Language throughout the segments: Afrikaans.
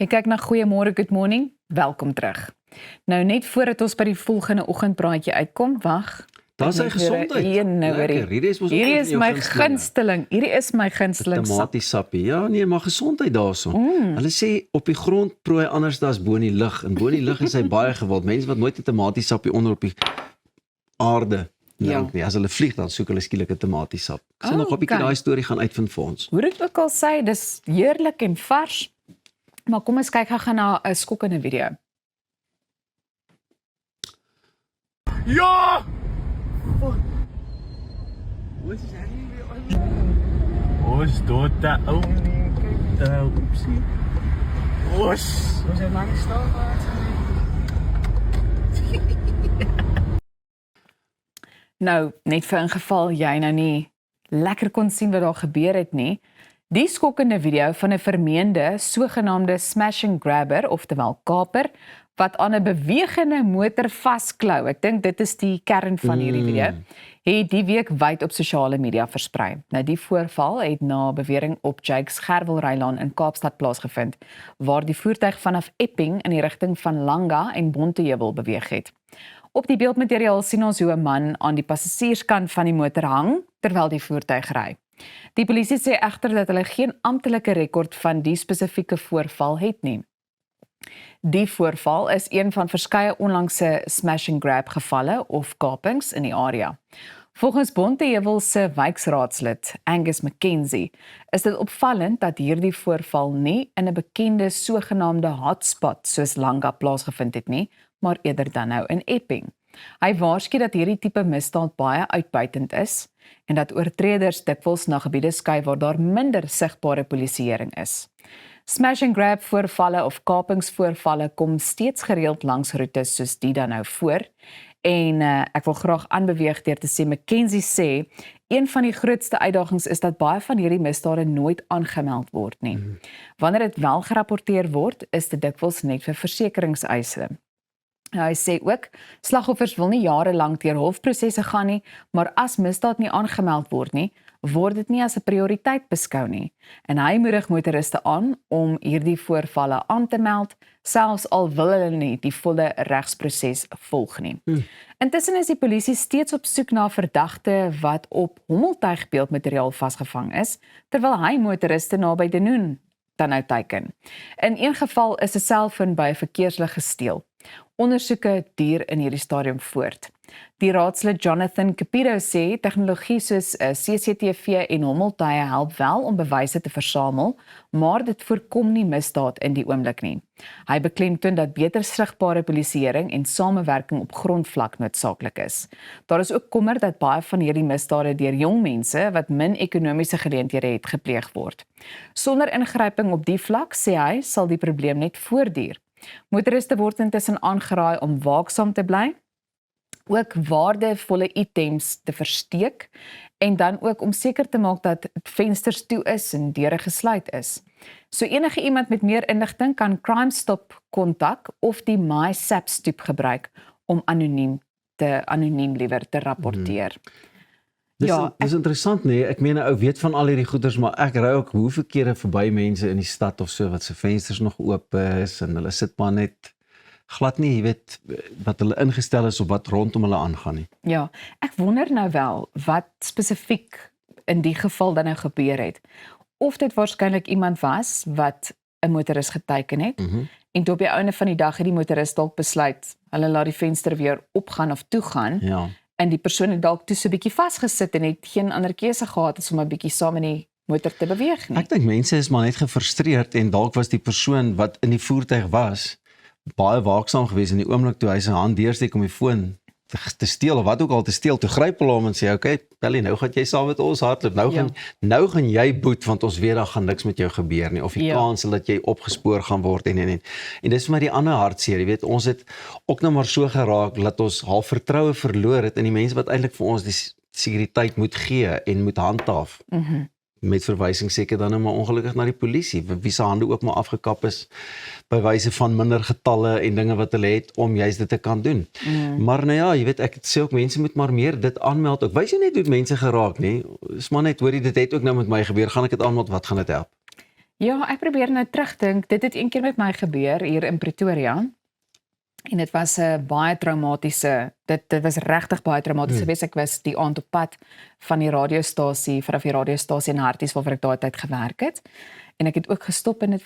Jy kyk na Goeiemôre, Good Morning. Welkom terug. Nou net voordat ons by die volgende oggendpraatjie uitkom, wag. Daar sy gesondheid. Lekker. Hierdie is my gunsteling. Hierdie is my gunsteling sap. Tomatiesappie. Ja, nee, maar gesondheid daarson. Hulle sê op die grond prooi anders as bo in die lug. En bo in die lug is hy baie gewild. Mense wat nooit 'n tomatiesappie onder op die aarde drink nie. As hulle vlieg dan soek hulle skielik 'n tomatiesap. Ek sal nog 'n bietjie daai storie gaan uitvind vir ons. Hoe dit ook al sê, dis heerlik en vars. Maar kom ons kyk gou na 'n skokkende video. Ja! Wat is hy weer? Ons dood daar ou. Oepsie. Ons hy maar staan. Nou, net vir 'n geval jy nou nie lekker kon sien wat daar gebeur het nie. Die skokkende video van 'n vermeende sogenaamde smash and grabber, oftewel kaper, wat aan 'n bewegende motor vasklou. Ek dink dit is die kern van hierdie video. Het die week wyd op sosiale media versprei. Nou die voorval het na bewering op Jakes Gerwelrylaan in Kaapstad plaasgevind, waar die voertuig vanaf Epping in die rigting van Langa en Bonteheuwel beweeg het. Op die beeldmateriaal sien ons hoe 'n man aan die passasierskant van die motor hang terwyl die voertuig ry. Die polisie sê egter dat hulle geen amptelike rekord van die spesifieke voorval het nie. Die voorval is een van verskeie onlangse smash and grab gevalle of kapings in die area. Volgens Bonteheuwel se wijkraadslid Angus McKenzie is dit opvallend dat hierdie voorval nie in 'n bekende sogenaamde hotspot soos Langa plaasgevind het nie, maar eerder dan nou in Epping. Hy waarsku dat hierdie tipe misdaad baie uitbuitend is en dat oortreders dikwels na gebiede skuif waar daar minder sigbare polisieering is. Smash and grab voorvalle of kapingsvoorvalle kom steeds gereeld langs roetes soos die dan nou voor. En ek wil graag aanbeweeg deur te sê, McKenzie sê, een van die grootste uitdagings is dat baie van hierdie misdade nooit aangemeld word nie. Wanneer dit wel gerapporteer word, is dit dikwels net vir versekeringseise. Hy sê ook, slagoffers wil nie jare lank deur hofprosesse gaan nie, maar as misdaad nie aangemeld word nie, word dit nie as 'n prioriteit beskou nie. En hy moedig motoriste aan om hierdie voorvalle aan te meld, selfs al wil hulle nie die volle regsproses volg nie. Intussen is die polisie steeds op soek na 'n verdagte wat op hommeltuigbeeldmateriaal vasgevang is, terwyl hy motoriste naby Denoon dan nou teiken. In een geval is 'n selfoon by 'n verkeerslig gesteel. Ondersoeke duur in hierdie stadium voort. Die raadslid Jonathan Capito sê tegnologie soos CCTV en hommeltuie help wel om bewyse te versamel, maar dit voorkom nie misdaad in die oomblik nie. Hy beklemtoon dat beter sigbare polisieering en samewerking op grondvlak noodsaaklik is. Daar is ook kommer dat baie van hierdie misdade deur jong mense wat min ekonomiese geleenthede het gepleeg word. Sonder ingryping op die vlak, sê hy, sal die probleem net voortduur. Motoriste word intussen aangeraai om waaksaam te bly, ook waardevolle items te versteek en dan ook om seker te maak dat vensters toe is en deure gesluit is. So enige iemand met meer inligting kan Crime Stop kontak of die MySap stoep gebruik om anoniem te rapporteer. Dis interessant nee, ek meen 'n ou weet van al hierdie goeders, maar ek ry ook hoeveel kere verby mense in die stad of so wat se vensters nog oop is en hulle sit maar net glad nie, jy weet wat hulle ingestel is of wat rondom hulle aangaan nie. Ja, ek wonder nou wel wat spesifiek in die geval dan nou gebeur het. Of dit waarskynlik iemand was wat 'n motoris geteiken het en op die einde van die dag het die motoris dalk besluit hulle laat die venster weer opgaan of toegaan. Ja. En die persoon het dalk toe so 'n bietjie vasgesit en het geen ander keuse gehad as om 'n bietjie saam in die motor te beweeg nie. Ek dink mense is maar net gefrustreerd en dalk was die persoon wat in die voertuig was baie waaksaam geweest in die oomblik toe hy sy hand deursteek om die foon te steel of wat ook al te steel, toe gryp hulle hom en sê, okay, Pelly, nou gaan jy saam met ons hardloop, nou gaan jy boet, want ons weet daar gaan niks met jou gebeur nie, of die kans dat jy opgespoor gaan word en dis vir my die ander hartseer, jy weet, ons het ook nou maar so geraak, dat ons half vertroue verloor het in die mense wat eintlik vir ons die sekuriteit moet gee en moet handhaaf. Met verwysing seker dan nou maar ongelukkig na die polisie, wie se hande ook maar afgekap is, by wyse van minder getalle en dinge wat hulle het, om juist dit te kan doen. Maar nou ja, jy weet, ek sê ook, mense moet maar meer dit aanmeld, ook wys jy net hoe mense geraak nie, is maar net, hoor jy, dit het ook nou met my gebeur, gaan ek dit aanmeld, wat gaan dit help? Ja, ek probeer nou terugdink. Dit het een keer met my gebeur hier in Pretoria. En dit was 'n baie traumatiese, dit was regtig baie traumaties geweest. Ek was die aand op pad van die radiostasie, vanaf die radiostasie in Harties waar ek daai tyd gewerk het. En ek het ook gestop en dit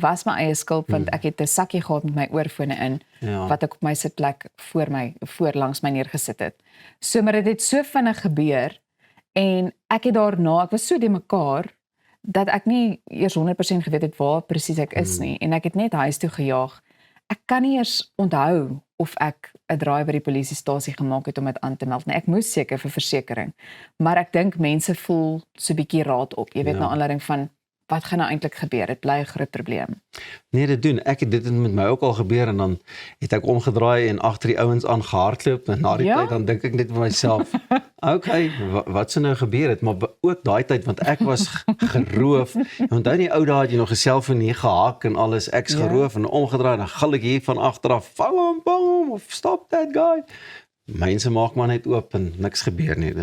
was my eie skuld want ek het 'n sakkie gehad met my oorfone in Ja. wat ek op my sitplek voor langs my neergesit het. So maar dit het so vinnig gebeur en ek het daarna, ek was so de mekaar dat ek nie eers 100% geweet het waar presies ek is nie en ek het net huis toe gejaag. Ek kan nie eers onthou of ek 'n draai by die polisiestasie gemaak het om dit aan te meld nie. Ek moes seker vir versekering. Maar ek dink mense voel so 'n bietjie raad op. Jy weet na aanleiding van wat gaan nou eintlik gebeur? Dit bly 'n groot probleem. Nee, dit het met my ook al gebeur en dan het ek omgedraai en agter die ouens aangehardloop en na die tyd dan dink ek net vir myself, okay, wat sou nou gebeur het, maar ook daai tyd want ek was geroof. Onthou die ou dae het jy nog 'n selfoon hier gehak en alles, ek's geroof en omgedraai en dan gil ek hier van agter af, vang hom of stop that guy. Mense maak maar net oop en niks gebeur nie.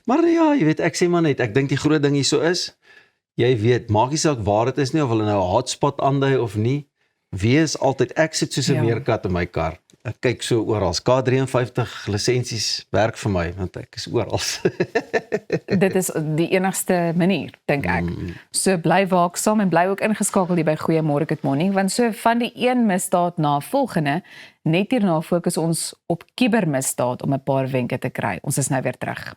Maar ja, jy weet, ek sê maar net, ek dink die groot ding hier so is, jy weet, maak nie saak waar dit is nie, of hulle nou 'n hotspot aandui of nie, wees altyd, ek sit soos 'n meerkat in my kar. Ek kyk so oral. K53 lisensies werk vir my, want ek is oral. Dit is die enigste manier, dink ek. So bly waaksaam en bly ook ingeskakel hier by Goeiemôre Good Morning, want so van die een misdaad na volgende, net hierna fokus ons op kubermisdaad om 'n paar wenke te kry. Ons is nou weer terug.